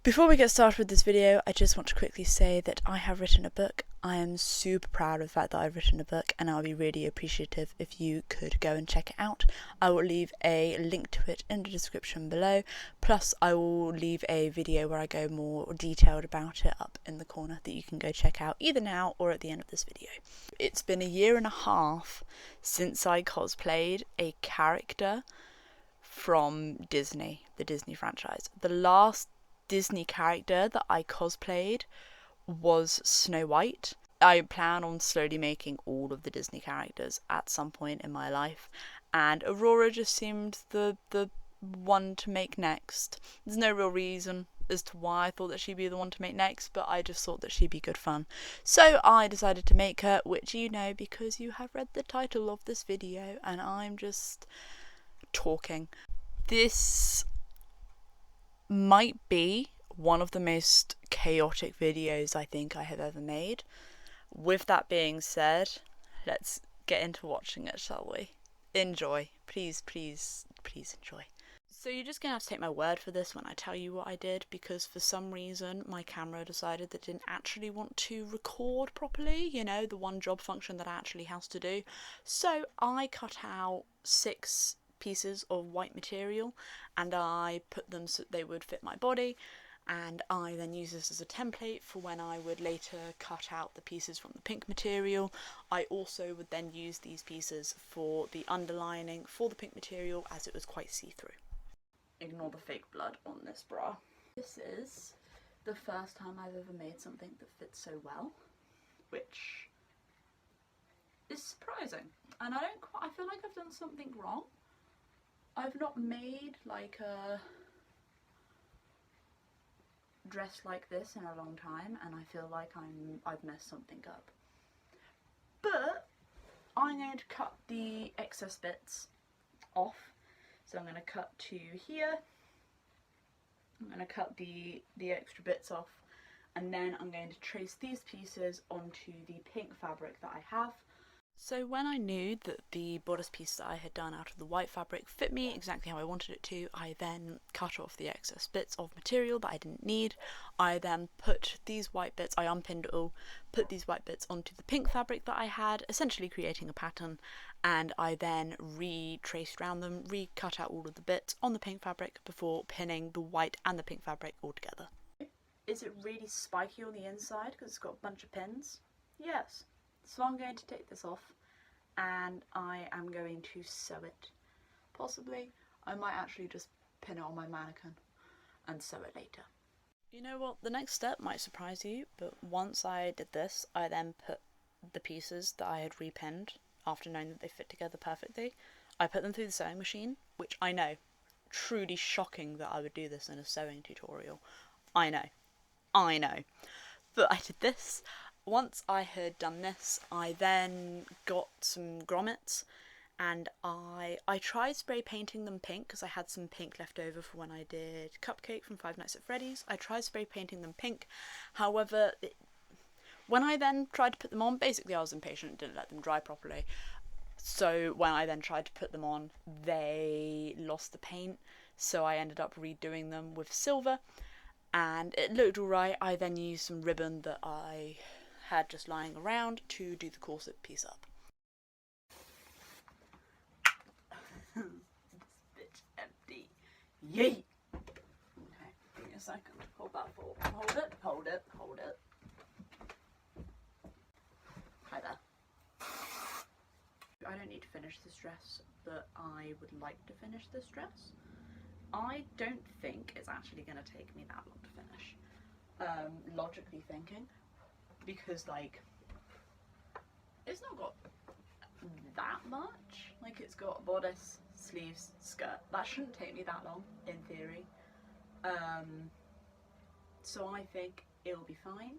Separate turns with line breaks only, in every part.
Before we get started with this video, I just want to quickly say that I have written a book. I am super proud of the fact that I've written a book, and I'll be really appreciative if you could go and check it out. I will leave a link to it in the description below, plus I will leave a video where I go more detailed about it up in the corner that you can go check out either now or at the end of this video. It's been a year and a half since I cosplayed a character from Disney, the Disney franchise. The last Disney character that I cosplayed was Snow White. I plan on slowly making all of the Disney characters at some point in my life, and Aurora just seemed the one to make next. There's no real reason as to why I thought that she'd be the one to make next, but I just thought that she'd be good fun. So I decided to make her, which you know because you have read the title of this video and I'm just talking. This might be one of the most chaotic videos I think I have ever made. With that being said, let's get into watching it, shall we? Enjoy. Please enjoy. So you're just gonna have to take my word for this when I tell you what I did, because for some reason my camera decided that it didn't actually want to record properly, you know, the one job function that it actually has to do. So I cut out 6 pieces of white material and I put them so they would fit my body, and I then use this as a template for when I would later cut out the pieces from the pink material. I also would then use these pieces for the underlining for the pink material, as it was quite see-through. Ignore the fake blood on this bra. This is the first time I've ever made something that fits so well, which is surprising, and I feel like I've done something wrong. I've not made like a dress like this in a long time, and I feel like I've messed something up. But I'm going to cut the excess bits off. So I'm going to cut to here. I'm going to cut the extra bits off, and then I'm going to trace these pieces onto the pink fabric that I have. So when I knew that the bodice piece that I had done out of the white fabric fit me exactly how I wanted it to, I then cut off the excess bits of material that I didn't need. I then put these white bits, I unpinned it all, put these white bits onto the pink fabric that I had, essentially creating a pattern, and I then retraced around them, recut out all of the bits on the pink fabric before pinning the white and the pink fabric all together. Is it really spiky on the inside because it's got a bunch of pins? Yes. So I'm going to take this off and I am going to sew it. Possibly, I might actually just pin it on my mannequin and sew it later. You know what, the next step might surprise you, but once I did this, I then put the pieces that I had repinned, after knowing that they fit together perfectly, I put them through the sewing machine, which I know, truly shocking that I would do this in a sewing tutorial. I know. But I did this. Once I had done this, I then got some grommets and I tried spray painting them pink because I had some pink left over for when I did Cupcake from Five Nights at Freddy's. I tried spray painting them pink, however, when I then tried to put them on, basically I was impatient and didn't let them dry properly. So when I then tried to put them on, they lost the paint, so I ended up redoing them with silver, and it looked alright. I then used some ribbon that I had just lying around to do the corset piece up. This bitch empty. Yay! Okay, give me a second. Hold that for. Hold it. Hi there. I don't need to finish this dress, but I would like to finish this dress. I don't think it's actually going to take me that long to finish. Logically thinking. Because, like, it's not got that much. Like, it's got bodice, sleeves, skirt. That shouldn't take me that long, in theory. So I think it'll be fine.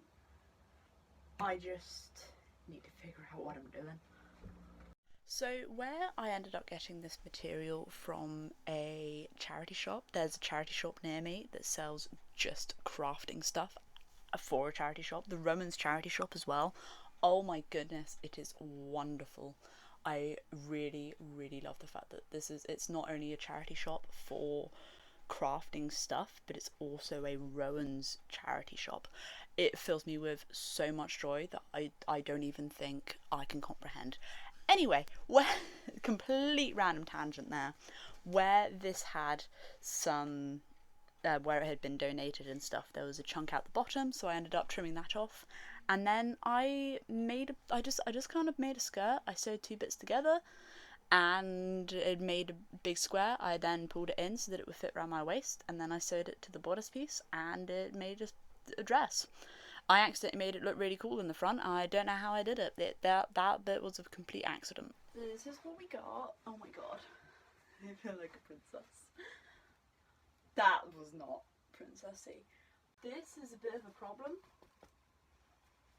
I just need to figure out what I'm doing. So where I ended up getting this material from a charity shop, there's a charity shop near me that sells just crafting stuff for a charity shop, the Romans charity shop as well. Oh my goodness, it is wonderful. I really love the fact that it's not only a charity shop for crafting stuff, but it's also a Rowan's charity shop. It fills me with so much joy that I don't even think I can comprehend. Anyway, complete random tangent there, where this had some, where it had been donated and stuff, there was a chunk out the bottom, so I ended up trimming that off. And then I just kind of made a skirt. I sewed 2 bits together, and it made a big square. I then pulled it in so that it would fit around my waist, and then I sewed it to the bodice piece, and it made a dress. I accidentally made it look really cool in the front. I don't know how I did it. That bit was a complete accident. This is what we got. Oh my god. I feel like a princess. That was not princessy. This is a bit of a problem.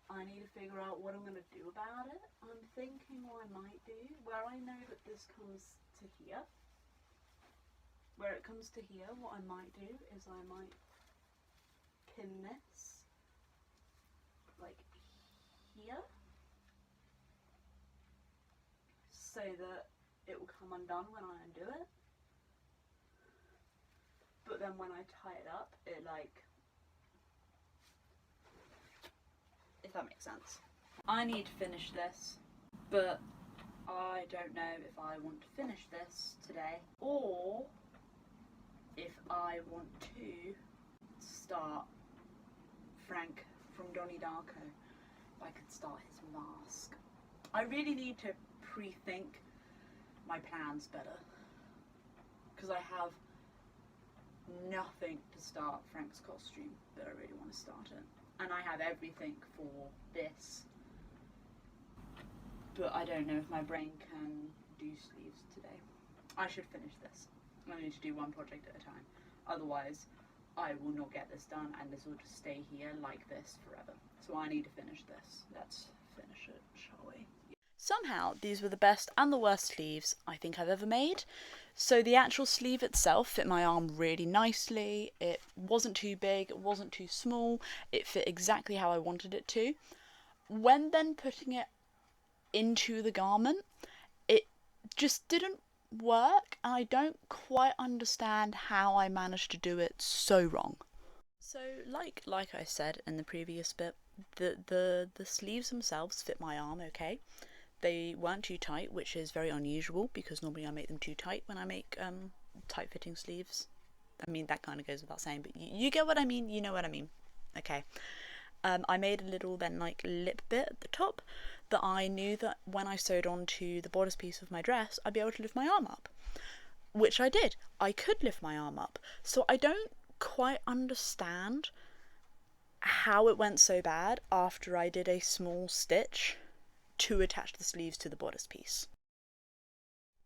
I need to figure out what I'm going to do about it. I'm thinking what I might do, where I know that this comes to here. Where it comes to here, what I might do is I might pin this like here, so that it will come undone when I undo it. But then when I tie it up, it like, if that makes sense. I need to finish this, but I don't know if I want to finish this today, or if I want to start Frank from Donnie Darko. If I could start his mask. I really need to pre-think my plans better, because I have nothing to start Frank's costume, but I really want to start it. And I have everything for this, but I don't know if my brain can do sleeves today. I should finish this. I need to do one project at a time, otherwise I will not get this done, and this will just stay here like this forever. So I need to finish this. Let's finish it, shall we? Somehow these were the best and the worst sleeves I think I've ever made. So the actual sleeve itself fit my arm really nicely. It wasn't too big, it wasn't too small, it fit exactly how I wanted it to. When then putting it into the garment, it just didn't work, and I don't quite understand how I managed to do it so wrong. So like I said in the previous bit, the sleeves themselves fit my arm okay. They weren't too tight, which is very unusual because normally I make them too tight when I make tight fitting sleeves. I mean, that kind of goes without saying, but you get what I mean, you know what I mean. Okay. I made a little then like lip bit at the top that I knew that when I sewed onto the bodice piece of my dress, I'd be able to lift my arm up. Which I did. I could lift my arm up. So I don't quite understand how it went so bad after I did a small stitch to attach the sleeves to the bodice piece.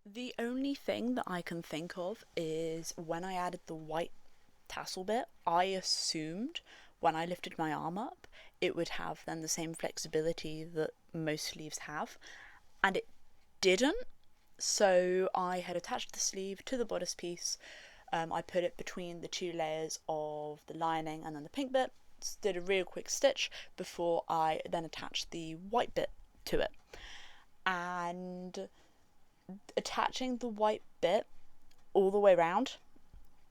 The only thing that I can think of is when I added the white tassel bit, I assumed when I lifted my arm up it would have then the same flexibility that most sleeves have, and it didn't. So I had attached the sleeve to the bodice piece. I put it between the 2 layers of the lining and then the pink bit, did a real quick stitch before I then attached the white bit to it. And attaching the white bit all the way around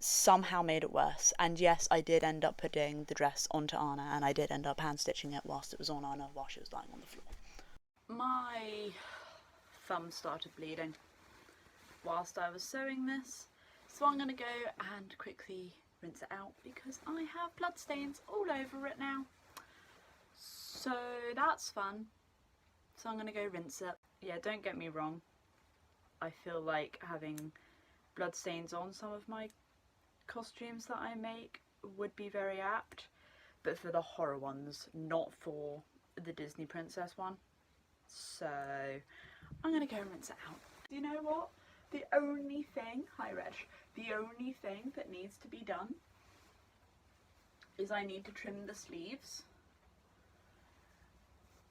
somehow made it worse. And yes, I did end up putting the dress onto Anna, and I did end up hand stitching it whilst it was on Anna while she was lying on the floor. My thumb started bleeding whilst I was sewing this, so I'm going to go and quickly rinse it out because I have blood stains all over it now. So that's fun. So I'm going to go rinse it. Yeah, don't get me wrong. I feel like having blood stains on some of my costumes that I make would be very apt, but for the horror ones, not for the Disney princess one. So I'm going to go rinse it out. You know what? The only thing, hi Reg, the only thing that needs to be done is I need to trim the sleeves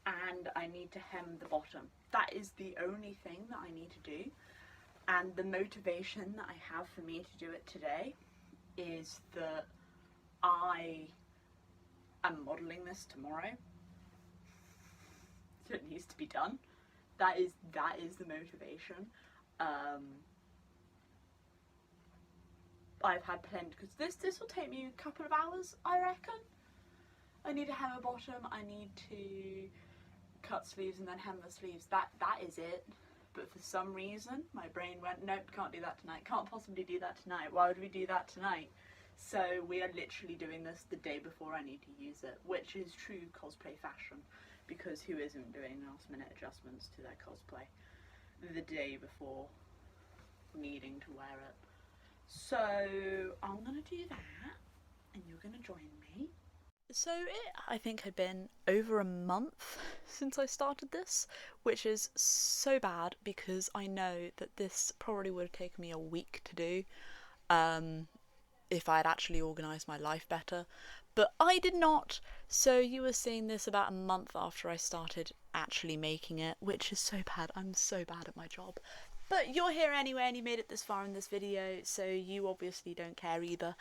and I need to hem the bottom. That is the only thing that I need to do, and the motivation that I have for me to do it today is that I am modelling this tomorrow, so it needs to be done. That is the motivation. I've had plenty, because this will take me a couple of hours, I reckon. I need to hem a bottom, I need to cut sleeves and then hem the sleeves. That is it. But for some reason my brain went, nope, can't do that tonight, can't possibly do that tonight, why would we do that tonight? So we are literally doing this the day before I need to use it, which is true cosplay fashion, because who isn't doing last minute adjustments to their cosplay the day before needing to wear it? So I'm gonna do that and you're gonna join me. So it, I think, had been over a month since I started this, which is so bad because I know that this probably would have taken me a week to do if I had actually organised my life better, but I did not. So you were seeing this about a month after I started actually making it, which is so bad. I'm so bad at my job. But you're here anyway and you made it this far in this video, so you obviously don't care either.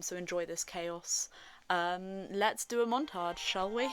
So enjoy this chaos. Let's do a montage, shall we?